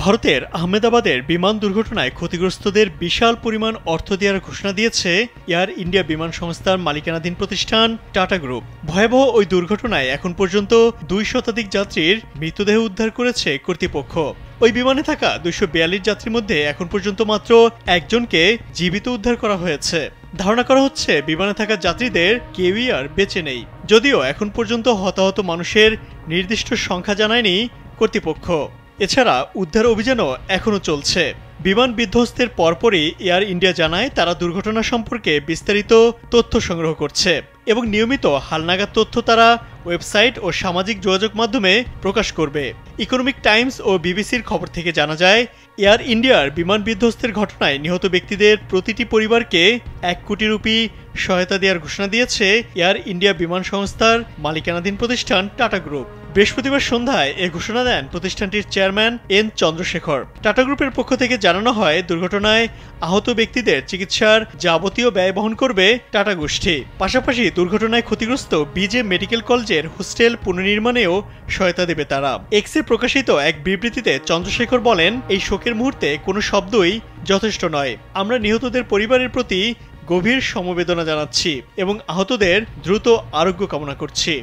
ভারতের আহমেদাবাদের বিমান দুর্ঘটনায় ক্ষতিগ্রস্তদের বিশাল পরিমাণ অর্থ দেওয়ার ঘোষণা দিয়েছে এয়ার ইন্ডিয়া বিমান সংস্থার মালিকানাধীন প্রতিষ্ঠান টাটা গ্রুপ। ভয়াবহ ওই দুর্ঘটনায় এখন পর্যন্ত 2 শতাধিক যাত্রীর মৃতদেহ উদ্ধার করেছে কর্তৃপক্ষ। ওই বিমানে থাকা 242 যাত্রীর মধ্যে এখন পর্যন্ত মাত্র একজনকে জীবিত উদ্ধার করা হয়েছে। ধারণা করা হচ্ছে বিমানে থাকা যাত্রীদের কেউই আর বেঁচে নেই, যদিও এখন পর্যন্ত হতাহত মানুষের নির্দিষ্ট সংখ্যা জানায়নি কর্তৃপক্ষ। এছাড়া উদ্ধার অভিযানও এখনও চলছে। বিমান বিধ্বস্তের পরপরই এয়ার ইন্ডিয়া জানায় তারা দুর্ঘটনা সম্পর্কে বিস্তারিত তথ্য সংগ্রহ করছে এবং নিয়মিত হালনাগাদ তথ্য তারা ওয়েবসাইট ও সামাজিক যোগাযোগ মাধ্যমে প্রকাশ করবে। ইকোনমিক টাইমস ও বিবিসির খবর থেকে জানা যায়, এয়ার ইন্ডিয়ার বিমান বিধ্বস্তের ঘটনায় নিহত ব্যক্তিদের প্রতিটি পরিবারকে 1 কোটি রুপি সহায়তা দেওয়ার ঘোষণা দিয়েছে এয়ার ইন্ডিয়া বিমান সংস্থার মালিকানাধীন প্রতিষ্ঠান টাটা গ্রুপ। বৃহস্পতিবার সন্ধ্যায় এ ঘোষণা দেন প্রতিষ্ঠানটির চেয়ারম্যান এন চন্দ্রশেখর। টাটা গ্রুপের পক্ষ থেকে জানানো হয়, দুর্ঘটনায় আহত ব্যক্তিদের চিকিৎসার যাবতীয় ব্যয় বহন করবে টাটা গোষ্ঠী। পাশাপাশি দুর্ঘটনায় ক্ষতিগ্রস্ত বিজে মেডিকেল কলেজের হোস্টেল পুনর্নির্মাণেও সহায়তা দেবে তারা। এক্সে প্রকাশিত এক বিবৃতিতে চন্দ্রশেখর বলেন, এই শোকের মুহূর্তে কোনো শব্দই যথেষ্ট নয়। আমরা নিহতদের পরিবারের প্রতি গভীর সমবেদনা জানাচ্ছি এবং আহতদের দ্রুত আরোগ্য কামনা করছি।